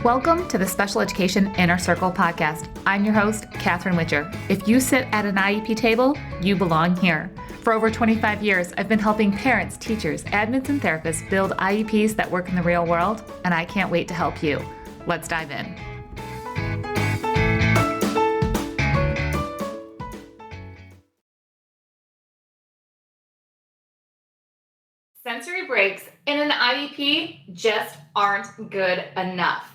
Welcome to the Special Education Inner Circle podcast. I'm your host, Katherine Witcher. If you sit at an IEP table, you belong here. For over 25 years, I've been helping parents, teachers, admins, and therapists build IEPs that work in the real world, and I can't wait to help you. Let's dive in. Sensory breaks in an IEP just aren't good enough.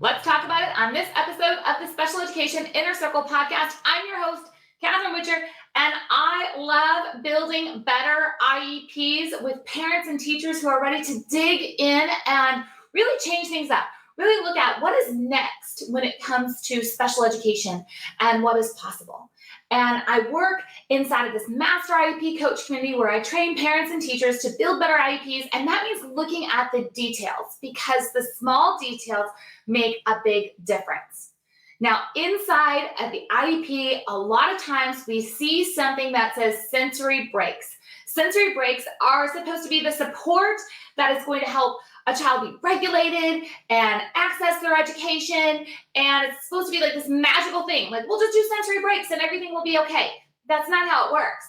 Let's talk about it on this episode of the Special Education Inner Circle podcast. I'm your host, Katherine Witcher, and I love building better IEPs with parents and teachers who are ready to dig in and really change things up. Really look at what is next when it comes to special education and what is possible. And I work inside of this Master IEP Coach community where I train parents and teachers to build better IEPs. And that means looking at the details because the small details make a big difference. Now, inside of the IEP, a lot of times we see something that says sensory breaks. Sensory breaks are supposed to be the support that is going to help a child be regulated and access their education. And it's supposed to be like this magical thing. Like, we'll just do sensory breaks and everything will be okay. That's not how it works.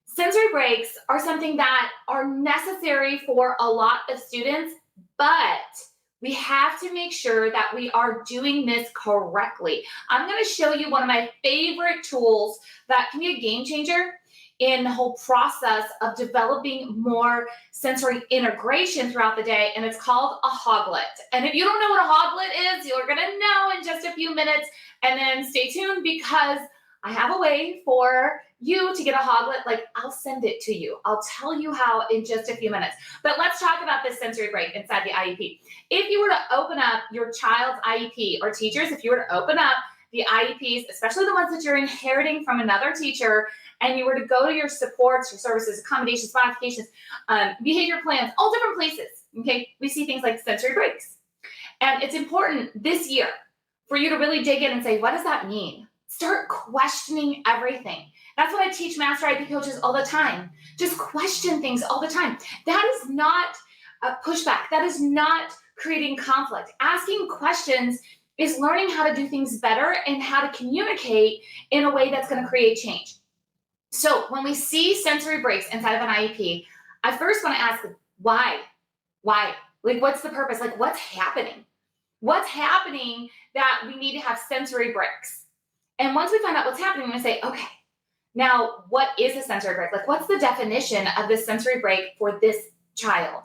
Sensory breaks are something that are necessary for a lot of students, but we have to make sure that we are doing this correctly. I'm going to show you one of my favorite tools that can be a game changer in the whole process of developing more sensory integration throughout the day, and it's called a Hoglet. And if you don't know what a Hoglet is, you're going to know in just a few minutes, and then stay tuned because I have a way for you to get a Hoglet. Like, I'll send it to you. I'll tell you how in just a few minutes. But let's talk about this sensory break inside the IEP. If you were to open up your child's IEP, or teachers, if you were to open up the IEPs, especially the ones that you're inheriting from another teacher, and you were to go to your supports, your services, accommodations, modifications, behavior plans, all different places, okay, we see things like sensory breaks. And it's important this year for you to really dig in and say, what does that mean? Start questioning everything. That's what I teach Master IEP coaches all the time. Just question things all the time. That is not a pushback. That is not creating conflict. Asking questions is learning how to do things better and how to communicate in a way that's going to create change. So when we see sensory breaks inside of an IEP, I first want to ask, why? Why? Like, what's the purpose? Like, what's happening? What's happening that we need to have sensory breaks? And once we find out what's happening, we say, okay, now what is a sensory break? Like, what's the definition of this sensory break for this child?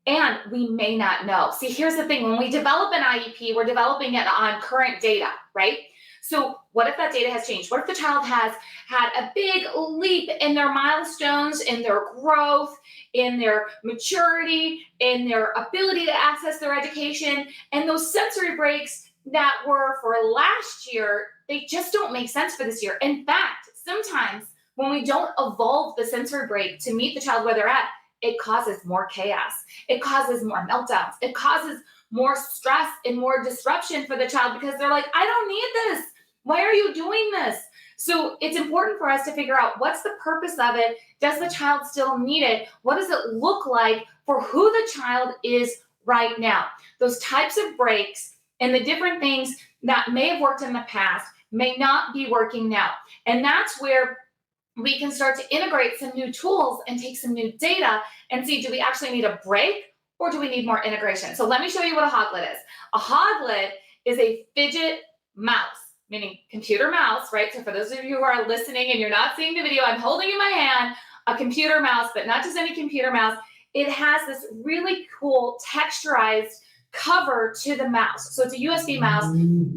And we may not know. See, here's the thing. When we develop an IEP, we're developing it on current data, right? So what if that data has changed? What if the child has had a big leap in their milestones, in their growth, in their maturity, in their ability to access their education, and those sensory breaks that were for last year, they just don't make sense for this year. In fact, sometimes when we don't evolve the sensory break to meet the child where they're at, it causes more chaos. It causes more meltdowns. It causes more stress and more disruption for the child because they're like, I don't need this. Why are you doing this? So it's important for us to figure out what's the purpose of it. Does the child still need it? What does it look like for who the child is right now? Those types of breaks and the different things that may have worked in the past may not be working now. And that's where we can start to integrate some new tools and take some new data and see, do we actually need a break or do we need more integration? So let me show you what a Hoglet is. A Hoglet is a fidget mouse, meaning computer mouse, right? So for those of you who are listening and you're not seeing the video, I'm holding in my hand a computer mouse, but not just any computer mouse. It has this really cool texturized cover to the mouse. So it's a USB mouse.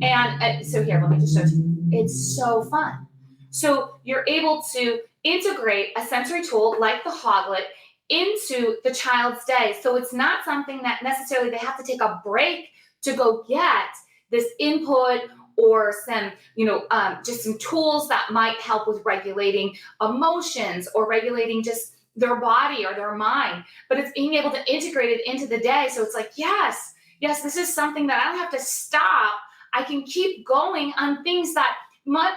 And so here, let me just show you. It's so fun. So you're able to integrate a sensory tool like the Hoglet into the child's day. So it's not something that necessarily they have to take a break to go get this input or some, just some tools that might help with regulating emotions or regulating just their body or their mind. But it's being able to integrate it into the day. So it's like, yes, this is something that I don't have to stop. I can keep going on things that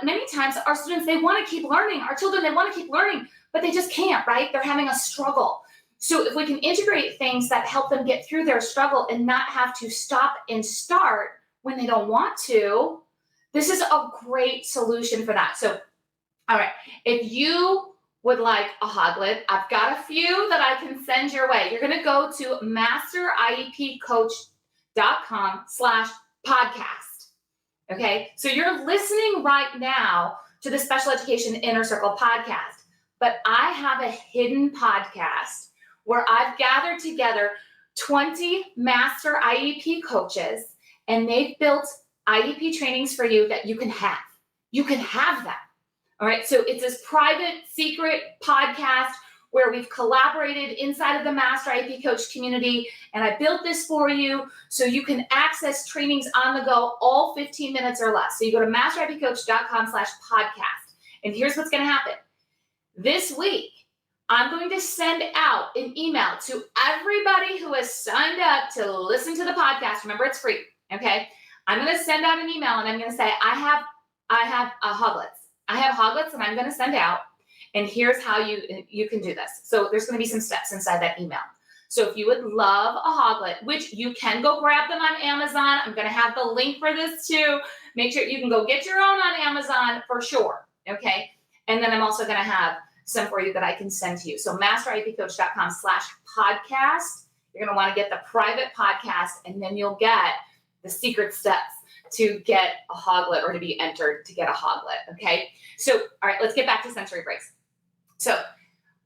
many times our students, they want to keep learning. Our children, they want to keep learning, but they just can't, right? They're having a struggle. So if we can integrate things that help them get through their struggle and not have to stop and start when they don't want to, this is a great solution for that. So, all right, if you would like a Hoglet, I've got a few that I can send your way. You're going to go to masteriepcoach.com/podcast. Okay, so you're listening right now to the Special Education Inner Circle podcast, but I have a hidden podcast where I've gathered together 20 Master IEP coaches, and they've built IEP trainings for you that you can have. You can have them. All right, so it's this private, secret podcast where we've collaborated inside of the Master IEP Coach community, and I built this for you so you can access trainings on the go, all 15 minutes or less. So you go to masteriepcoach.com/podcast, and here's what's going to happen. This week, I'm going to send out an email to everybody who has signed up to listen to the podcast. Remember, it's free, okay? I'm going to send out an email, and I'm going to say, I have Hoglets. I have Hoglets, and I'm going to send out, and here's how you can do this. So there's going to be some steps inside that email. So if you would love a Hoglet, which you can go grab them on Amazon, I'm going to have the link for this too. Make sure you can go get your own on Amazon for sure, okay? And then I'm also going to have some for you that I can send to you. So masteriepcoach.com/podcast. You're going to want to get the private podcast, and then you'll get the secret steps to get a Hoglet or to be entered to get a Hoglet, okay? So, all right, let's get back to sensory breaks. So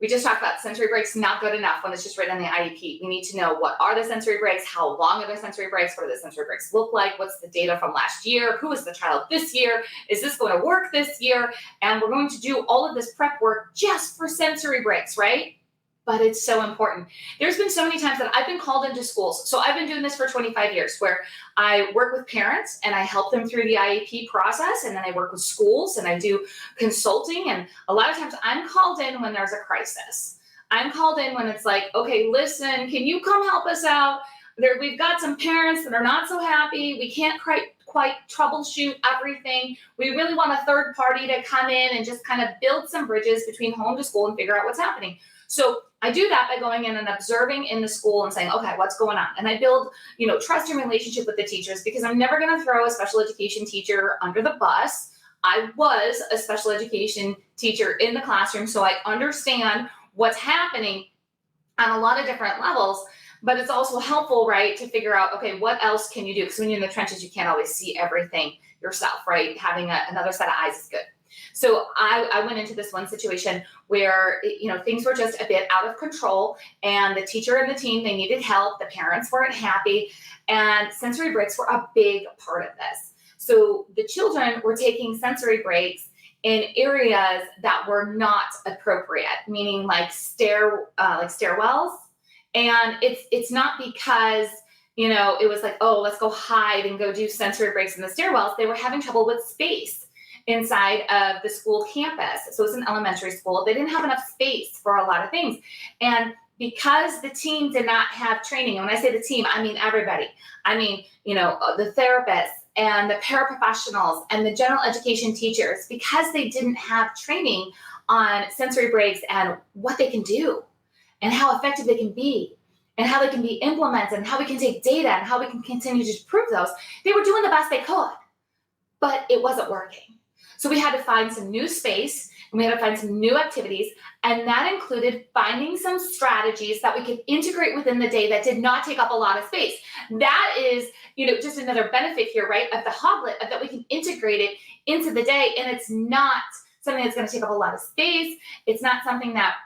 we just talked about sensory breaks not good enough when it's just written on the IEP. We need to know, what are the sensory breaks? How long are the sensory breaks? What do the sensory breaks look like? What's the data from last year? Who is the child this year? Is this going to work this year? And we're going to do all of this prep work just for sensory breaks, right? But it's so important. There's been so many times that I've been called into schools. So I've been doing this for 25 years where I work with parents and I help them through the IEP process. And then I work with schools and I do consulting. And a lot of times I'm called in when there's a crisis. I'm called in when it's like, okay, listen, can you come help us out? We've got some parents that are not so happy. We can't quite troubleshoot everything. We really want a third party to come in and just kind of build some bridges between home to school and figure out what's happening. So I do that by going in and observing in the school and saying, okay, what's going on? And I build, trust and relationship with the teachers, because I'm never going to throw a special education teacher under the bus. I was a special education teacher in the classroom, so I understand what's happening on a lot of different levels. But it's also helpful, right, to figure out, okay, what else can you do? Because when you're in the trenches, you can't always see everything yourself, right? Having another set of eyes is good. So I went into this one situation where, things were just a bit out of control, and the teacher and the team, they needed help. The parents weren't happy, and sensory breaks were a big part of this. So the children were taking sensory breaks in areas that were not appropriate, meaning like stairwells. And it's not because, it was like, oh, let's go hide and go do sensory breaks in the stairwells. They were having trouble with space inside of the school campus. So it's an elementary school. They didn't have enough space for a lot of things. And because the team did not have training, and when I say the team, I mean everybody. I mean, the therapists and the paraprofessionals and the general education teachers, because they didn't have training on sensory breaks and what they can do and how effective they can be and how they can be implemented and how we can take data and how we can continue to prove those, they were doing the best they could, but it wasn't working. So we had to find some new space, and we had to find some new activities, and that included finding some strategies that we could integrate within the day that did not take up a lot of space. That is, just another benefit here, right, of the Hoglet, of that we can integrate it into the day, and it's not something that's going to take up a lot of space. It's not something that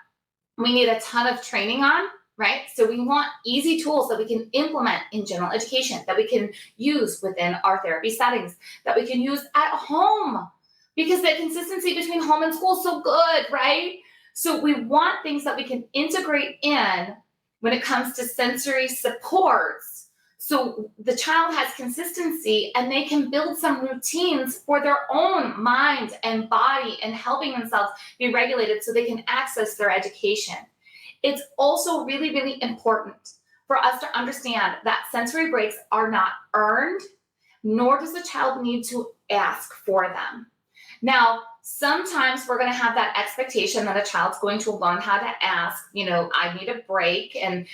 we need a ton of training on, right? So we want easy tools that we can implement in general education, that we can use within our therapy settings, that we can use at home, because the consistency between home and school is so good, right? So we want things that we can integrate in when it comes to sensory supports. So the child has consistency and they can build some routines for their own mind and body and helping themselves be regulated so they can access their education. It's also really, really important for us to understand that sensory breaks are not earned, nor does the child need to ask for them. Now, sometimes we're going to have that expectation that a child's going to learn how to ask, I need a break, and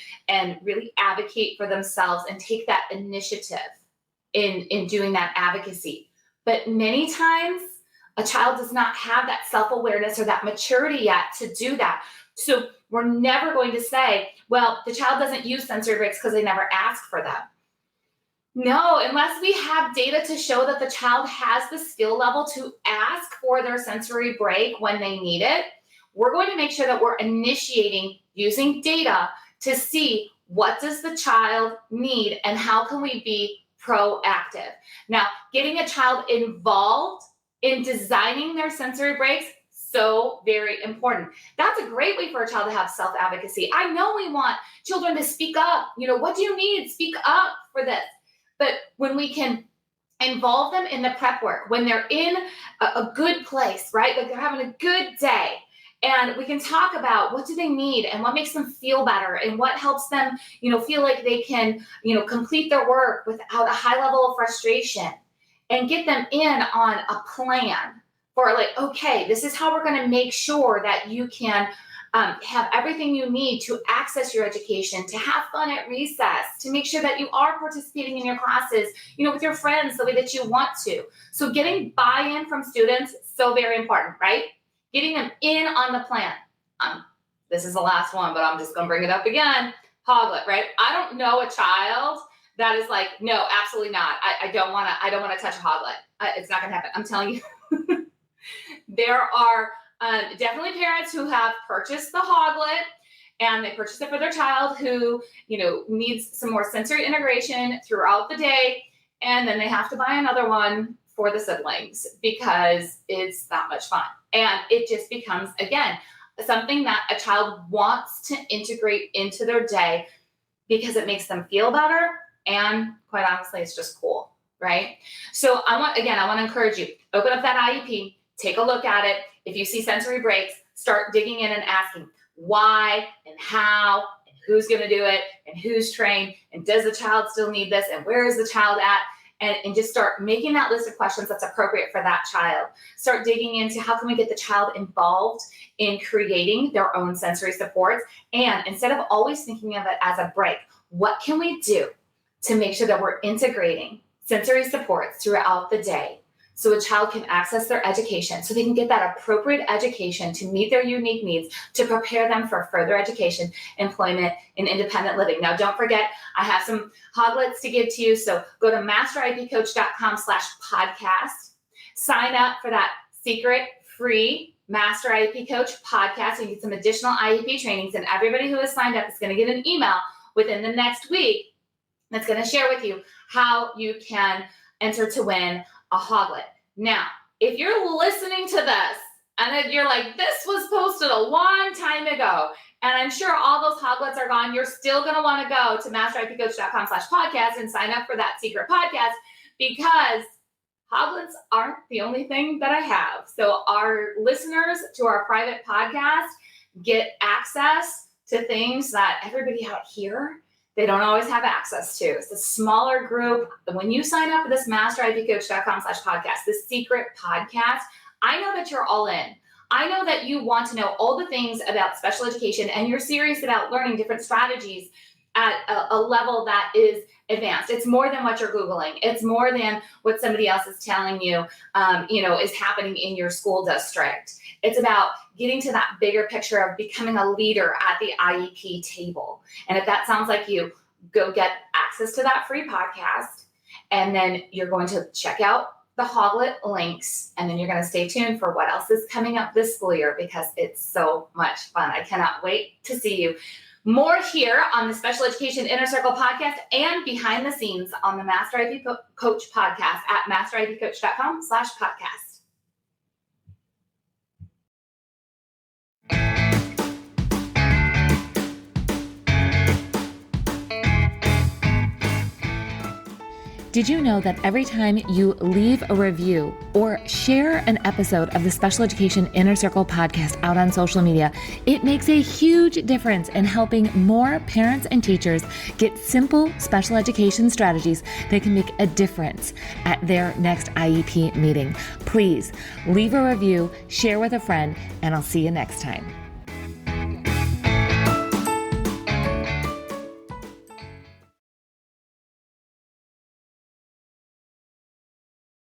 really advocate for themselves and take that initiative in doing that advocacy. But many times a child does not have that self-awareness or that maturity yet to do that. So we're never going to say, well, the child doesn't use sensory breaks because they never ask for them. No, unless we have data to show that the child has the skill level to ask for their sensory break when they need it, we're going to make sure that we're initiating using data to see what does the child need and how can we be proactive. Now, getting a child involved in designing their sensory breaks, so very important. That's a great way for a child to have self-advocacy. I know we want children to speak up. What do you need? Speak up for this. But when we can involve them in the prep work, when they're in a good place, right? Like they're having a good day, and we can talk about what do they need and what makes them feel better and what helps them, feel like they can, complete their work without a high level of frustration, and get them in on a plan for okay, this is how we're going to make sure that you can have everything you need to access your education, to have fun at recess, to make sure that you are participating in your classes, with your friends the way that you want to. So getting buy-in from students, so very important, right? Getting them in on the plan. This is the last one, but I'm just going to bring it up again. Hoglet, right? I don't know a child that is like, no, absolutely not. I don't want to touch a Hoglet. It's not going to happen. I'm telling you. There are definitely parents who have purchased the Hoglet, and they purchased it for their child who, needs some more sensory integration throughout the day. And then they have to buy another one for the siblings because it's that much fun. And it just becomes, again, something that a child wants to integrate into their day because it makes them feel better. And quite honestly, it's just cool, right? So I want to encourage you, open up that IEP, take a look at it. If you see sensory breaks, start digging in and asking why and how and who's going to do it and who's trained and does the child still need this and where is the child at, and just start making that list of questions that's appropriate for that child. Start digging into how can we get the child involved in creating their own sensory supports, and instead of always thinking of it as a break, what can we do to make sure that we're integrating sensory supports throughout the day so a child can access their education, so they can get that appropriate education to meet their unique needs, to prepare them for further education, employment, and independent living. Now, don't forget, I have some Hoglets to give to you. So go to masteriepcoach.com/podcast, sign up for that secret free Master IEP Coach podcast and get some additional IEP trainings. And everybody who has signed up is going to get an email within the next week that's going to share with you how you can enter to win a Hoglet. Now, if you're listening to this and you're like, this was posted a long time ago, and I'm sure all those Hoglets are gone, you're still going to want to go to masteriepcoach.com/podcast and sign up for that secret podcast, because Hoglets aren't the only thing that I have. So our listeners to our private podcast get access to things that everybody out here, they don't always have access to. It's a smaller group. When you sign up for this masteriepcoach.com/podcast, this secret podcast, I know that you're all in. I know that you want to know all the things about special education and you're serious about learning different strategies at a level that is advanced. It's more than what you're Googling. It's more than what somebody else is telling you, is happening in your school district. It's about getting to that bigger picture of becoming a leader at the IEP table. And if that sounds like you, go get access to that free podcast. And then you're going to check out the Hoglet links. And then you're going to stay tuned for what else is coming up this school year, because it's so much fun. I cannot wait to see you. More here on the Special Education Inner Circle podcast and behind the scenes on the Master IEP Coach podcast at masteriepcoach.com/podcast. Did you know that every time you leave a review or share an episode of the Special Education Inner Circle podcast out on social media, it makes a huge difference in helping more parents and teachers get simple special education strategies that can make a difference at their next IEP meeting. Please leave a review, share with a friend, and I'll see you next time.